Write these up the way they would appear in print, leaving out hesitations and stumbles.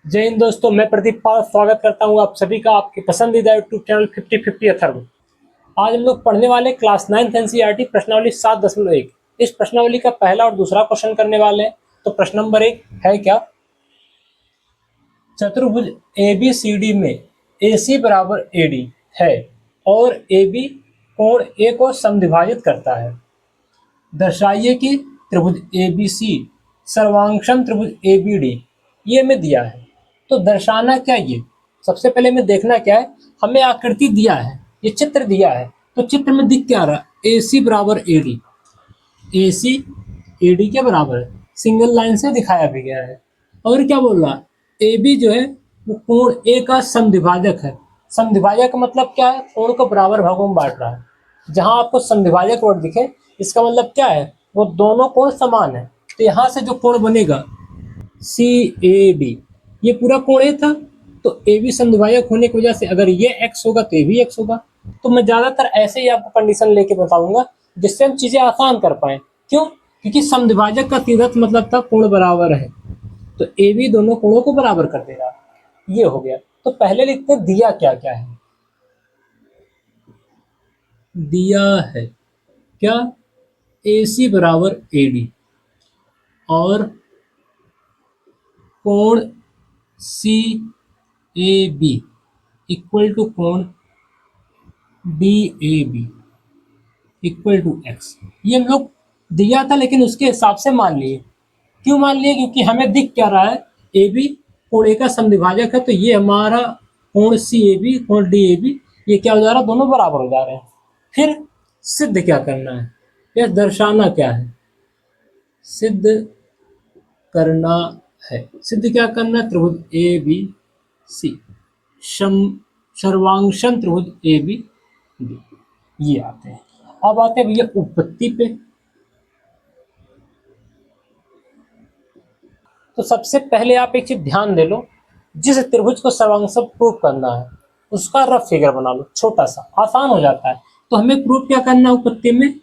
जय हिंद दोस्तों, मैं प्रदीप पाल स्वागत करता हूं आप सभी का आपके पसंदीदा यूट्यूब चैनल 50-50 अथर्व। आज हम लोग पढ़ने वाले क्लास 9th एनसीईआरटी प्रश्नावली 7.1। इस प्रश्नावली का पहला और दूसरा क्वेश्चन करने वाले हैं। तो प्रश्न नंबर 1 है क्या? चतुर्भुज ABCD में AC बराबर AD है और AB कोण A को समद्विभाजित करता है। दर्शाइए कि त्रिभुज ABC सर्वांगसम त्रिभुज ABD ये हमें दिया है। तो दर्शाना क्या ये? सबसे पहले हमें देखना क्या है, हमें आकृति दिया है, ये चित्र दिया है। तो चित्र में दिख क्या रहा है? AC बराबर AD, AC AD के बराबर है, सिंगल लाइन से दिखाया भी गया है। और क्या बोल रहा है? AB जो है वो कोण A का समद्विभाजक है। समद्विभाजक का मतलब क्या है? कोण को बराबर भागों में बांट रहा है। जहां आपको समद्विभाजक वर्ड दिखे इसका मतलब क्या है? वो दोनों कोण समान है। तो यहाँ से जो कोण बनेगा CAB, ये पूरा कोण A था, तो AB समद्विभाजक होने की वजह से अगर ये x होगा तो ये भी x होगा। तो मैं ज्यादातर ऐसे ही आपको कंडीशन लेके बताऊंगा जिससे हम चीजें आसान कर पाए। क्यों? क्योंकि समद्विभाजक का सीधा मतलब था कोण बराबर है, तो AB दोनों कोणों को बराबर कर दे रहा। ये हो गया। तो पहले लिखते हैं दिया क्या क्या है। दिया है क्या? AC बराबर AD और कोण CAB इक्वल टू कोण DAB इक्वल टू x। ये हम लोग दिया था लेकिन उसके हिसाब से मान लिए। क्यों मान लिए? क्योंकि हमें दिख क्या रहा है, AB कोण A का समद्विभाजक है, तो ये हमारा कोण CAB कोण DAB ये क्या हो जा रहा है? दोनों बराबर हो जा रहे हैं। फिर सिद्ध क्या करना है, या दर्शाना क्या है? सिद्ध करना है। सिद्ध क्या करना है? त्रिभुज ABC सर्वांगसम त्रिभुज ABD ये आते हैं। अब आते हैं भैया उत्पत्ति पे। तो सबसे पहले आप एक चीज ध्यान दे लो, जिस त्रिभुज को सर्वांगसम प्रूव करना है उसका रफ फिगर बना लो, छोटा सा, आसान हो जाता है। तो हमें प्रूव क्या करना है उत्पत्ति में?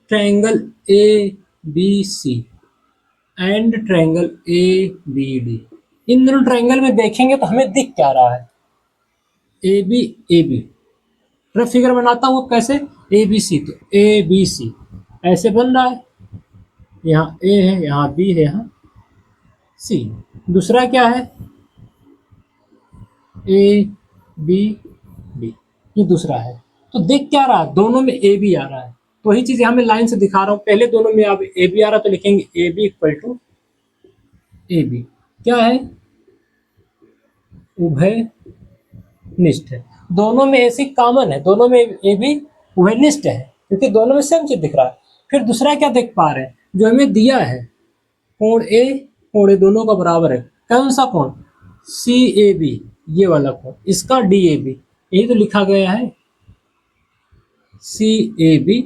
Triangle ABC and triangle ABD, इन दोनों ट्रायंगल में देखेंगे तो हमें दिख क्या रहा है? AB रफ फिगर बनाता हूँ कैसे? ABC, तो ABC ऐसे बन रहा है, यहाँ A है, यहाँ B है, यहाँ C। दूसरा क्या है? ABD, ये दूसरा है। तो देख क्या रहा है? दोनों में AB आ रहा है। तो वही चीज यहाँ मैं लाइन से दिखा रहा हूँ। पहले दोनों में अब AB आ रहा है तो लिखेंगे AB इक्वल टू AB। क्या है? उभय निष्ठ है। दोनों में AC कॉमन है, दोनों में AB उभयनिष्ठ है, क्योंकि दोनों में सेम चीज दिख रहा है। फिर दूसरा क्या देख पा रहे हैं? जो हमें दिया है कोण A कोण A दोनों का बराबर है। कौन सा कोण? CAB, ये वाला कोण, इसका DAB, यही तो लिखा गया है, CAB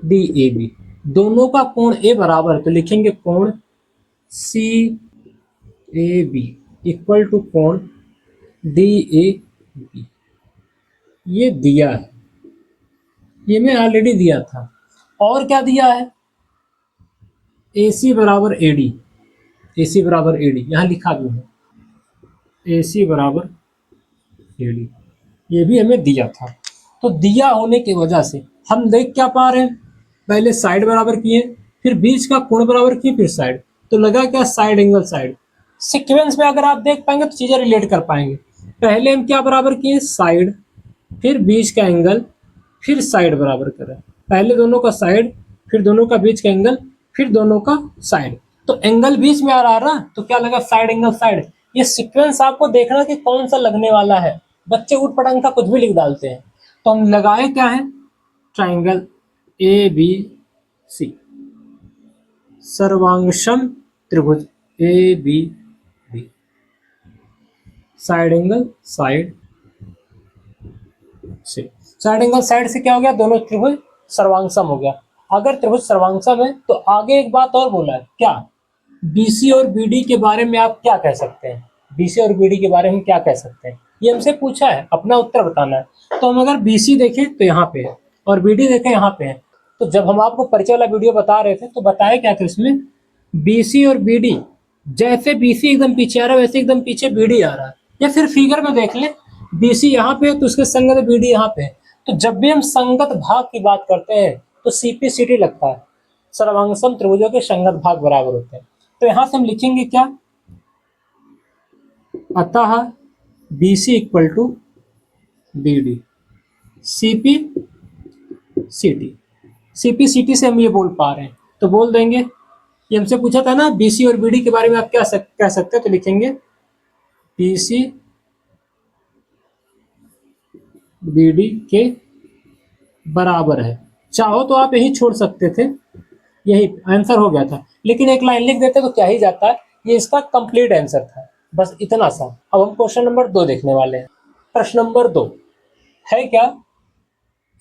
DAB दोनों का कोण A बराबर, तो लिखेंगे कोण CAB इक्वल टू कोण DAB। ये दिया है, ये मैं ऑलरेडी दिया था। और क्या दिया है? AC बराबर AD, AC बराबर AD यहाँ लिखा भी है, AC बराबर AD, ये भी हमें दिया था। तो दिया होने की वजह से हम देख क्या पा रहे हैं? पहले साइड बराबर किए, फिर बीच का कोण बराबर किए, फिर साइड, तो लगा क्या? Side angle side. सीक्वेंस में अगर आप देख पाएंगे तो चीजें रिलेट कर पाएंगे। पहले हम क्या बराबर किए? साइड, फिर बीच का एंगल, फिर साइड बराबर करें। पहले दोनों का साइड, फिर दोनों का बीच का एंगल, फिर दोनों का साइड। तो एंगल बीच में आ रहा तो क्या लगा? Side angle side. ये सीक्वेंस आपको देखना कि कौन सा लगने वाला है। बच्चे उठ पटांग का कुछ भी लिख डालते हैं। तो हम लगाए क्या है? ट्राइंगल ABC सर्वांगसम त्रिभुज ABD, साइड एंगल साइड से। साइड एंगल साइड से क्या हो गया? दोनों त्रिभुज सर्वांगसम हो गया। अगर त्रिभुज सर्वांगसम है तो आगे एक बात और बोला है, क्या? BC और BD के बारे में आप क्या कह सकते हैं? BC और BD के बारे में क्या कह सकते हैं? ये हमसे पूछा है, अपना उत्तर बताना है। तो हम अगर BC देखें तो यहाँ पे है और BD देखें यहाँ पे है। तो जब हम आपको परिचय वाला वीडियो बता रहे थे तो बताया क्या था इसमें? BC और BD जैसे BC एकदम पीछे आ रहा है वैसे एकदम पीछे BD आ रहा है। या फिर फिगर में देख लें, BC यहाँ पे है तो उसके संगत BD यहाँ पे है। तो जब भी हम संगत भाग की बात करते हैं तो CPCD लगता है। सर्वांगसम त्रिभुजों के संगत भाग बराबर होते हैं। तो यहाँ से हम लिखेंगे क्या, अतः BC equal to BD, CPCT से हम ये बोल पा रहे हैं तो बोल देंगे। ये हमसे पूछा था ना BC और BD के बारे में आप क्या कह सकते हैं, तो लिखेंगे BC BD के बराबर है। चाहो तो आप यही छोड़ सकते थे, यही आंसर हो गया था, लेकिन एक लाइन लिख देते तो क्या ही जाता है। ये इसका कंप्लीट आंसर था, बस इतना सा। अब हम क्वेश्चन नंबर 2 देखने वाले हैं। प्रश्न नंबर 2 है क्या,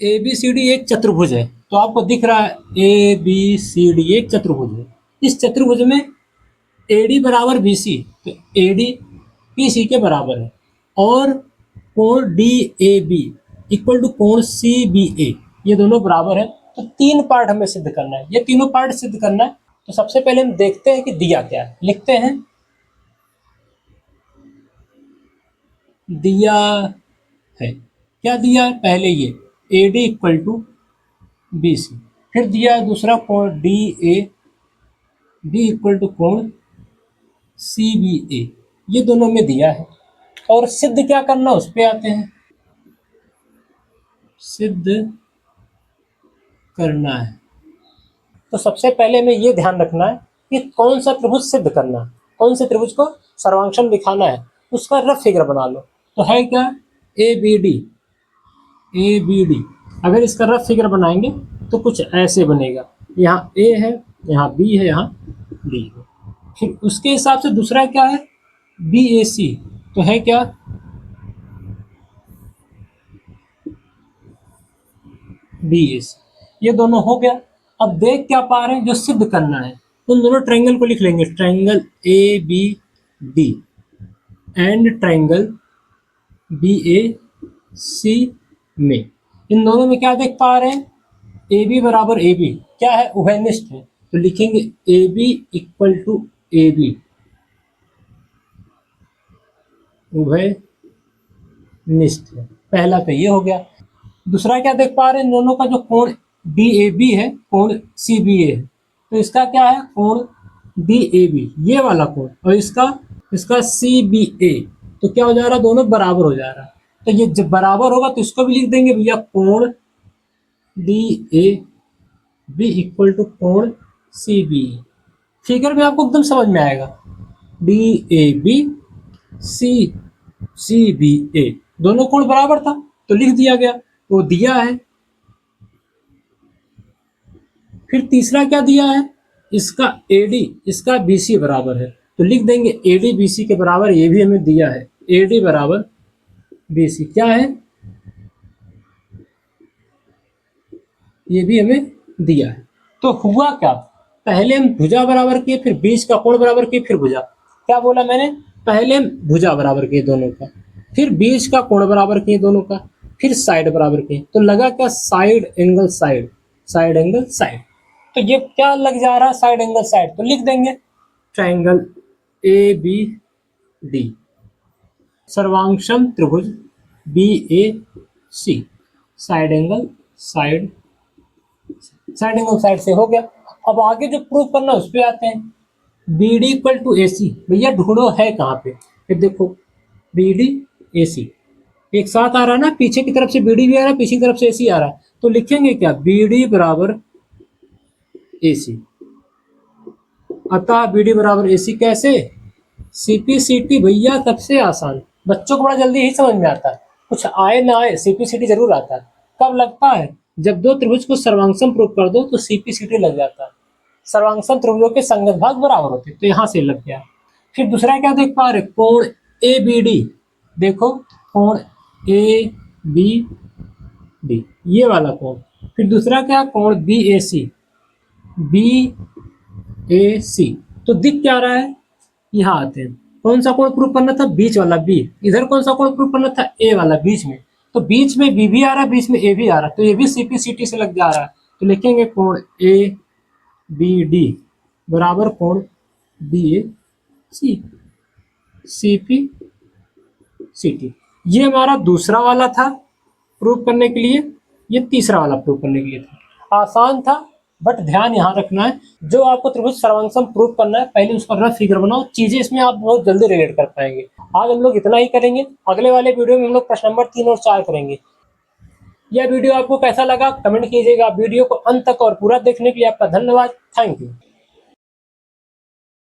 ABCD एक चतुर्भुज है। तो आपको दिख रहा है ABCD एक चतुर्भुज है। इस चतुर्भुज में AD बराबर BC, तो AD BC के बराबर है, और कोण DAB इक्वल टू कोण CBA, ये दोनों बराबर है। तो 3 पार्ट हमें सिद्ध करना है, ये तीनों पार्ट सिद्ध करना है। तो सबसे पहले हम देखते हैं कि दिया क्या है, लिखते हैं। दिया है, क्या दिया है, पहले ये AD इक्वल टू BC, फिर दिया है दूसरा कोण DAB इक्वल टू कोण CBA, ये दोनों में दिया है। और सिद्ध क्या करना, उस पे आते हैं। सिद्ध करना है तो सबसे पहले हमें ये ध्यान रखना है कि कौन सा त्रिभुज सिद्ध करना है, कौन से त्रिभुज को सर्वांशम दिखाना है, उसका रफ फिगर बना लो। तो है क्या, ABD। अगर इसका रफ फिगर बनाएंगे तो कुछ ऐसे बनेगा, यहाँ A है, यहाँ B है, यहाँ D है। फिर उसके हिसाब से दूसरा क्या है, BAC। तो है क्या, BAC, ये दोनों हो गया। अब देख क्या पा रहे हैं, जो सिद्ध करना है उन दोनों ट्रायंगल को लिख लेंगे, triangle ABD and triangle BAC में। इन दोनों में क्या देख पा रहे हैं, AB बराबर AB क्या है, उभयनिष्ठ है। तो लिखेंगे AB इक्वल टू AB, उभयनिष्ठ है। पहला तो ये हो गया। दूसरा क्या देख पा रहे हैं, इन दोनों का जो कोण DAB है, कोण CBA है। तो इसका क्या है, कोण DAB ये वाला कोण, और इसका CBA। तो क्या हो जा रहा है, दोनों बराबर हो जा रहा है। तो ये जब बराबर होगा तो इसको भी लिख देंगे भैया, कोण DAB इक्वल टू कोण CBA। फिगर में आपको एकदम समझ में आएगा, DAB CBA दोनों कोण बराबर था तो लिख दिया गया, तो दिया है। फिर तीसरा क्या दिया है, इसका AD इसका BC बराबर है, तो लिख देंगे AD BC के बराबर, ये भी हमें दिया है, AD बराबर BC क्या है, ये भी हमें दिया है। तो हुआ क्या, पहले हम भुजा बराबर किए, फिर बीच का कोण बराबर किए, फिर भुजा। क्या बोला मैंने, पहले हम भुजा बराबर किए दोनों का, फिर बीच का कोण बराबर किए दोनों का, फिर साइड बराबर किए। तो लगा क्या, side angle side, side angle side. तो ये क्या लग जा रहा है, साइड एंगल साइड। तो लिख देंगे ट्रायंगल ABD सर्वांशम त्रिभुज BAC, side angle side, side angle side से हो गया। अब आगे जो प्रूव करना है उस पे आते हैं। BD इक्वल टू AC, भैया ढूंढो है कहाँ पे। फिर देखो BD AC एक साथ आ रहा है ना, पीछे की तरफ से BD भी आ रहा है, पीछे की तरफ से AC आ रहा है। तो लिखेंगे क्या, BD बराबर AC, अतः BD बराबर AC कैसे, CPCT भैया सबसे आसान, बच्चों को बड़ा जल्दी ही समझ में आता है, कुछ आए ना आए CPCT जरूर आता है। कब लगता है, जब दो त्रिभुज को सर्वांगसम प्रूव कर दो तो CPCT लग जाता है। सर्वांगसम त्रिभुजों के संगत भाग बराबर होते हैं, तो यहाँ से लग गया। फिर दूसरा क्या देख पा रहे, कोण ABD, देखो कोण ABD ये वाला कोण। फिर दूसरा क्या, कोण BAC, तो दिख क्या रहा है, यहाँ आते हैं। कौन सा कोण प्रूव करना था, बीच वाला B। इधर कौन सा कोण प्रूव करना था, A वाला बीच में। तो बीच में B भी आ रहा है, बीच में A भी आ रहा है, तो ये भी CPCT से लग जा रहा है। तो लिखेंगे कोण ABD बराबर कोण BAC। सी सी पी सी टी। ये हमारा दूसरा वाला था प्रूव करने के लिए, ये तीसरा वाला प्रूव करने के लिए था। आसान था, बट ध्यान यहाँ रखना है, जो आपको त्रिभुज सर्वांगसम प्रूव करना है पहले उसका रफ फिगर बनाओ, चीजें इसमें आप बहुत जल्दी रिलेट कर पाएंगे। आज हम लोग इतना ही करेंगे, अगले वाले वीडियो में हम लोग प्रश्न नंबर 3 और 4 करेंगे। यह वीडियो आपको कैसा लगा कमेंट कीजिएगा। वीडियो को अंत तक और पूरा देखने के लिए आपका धन्यवाद। Thank you.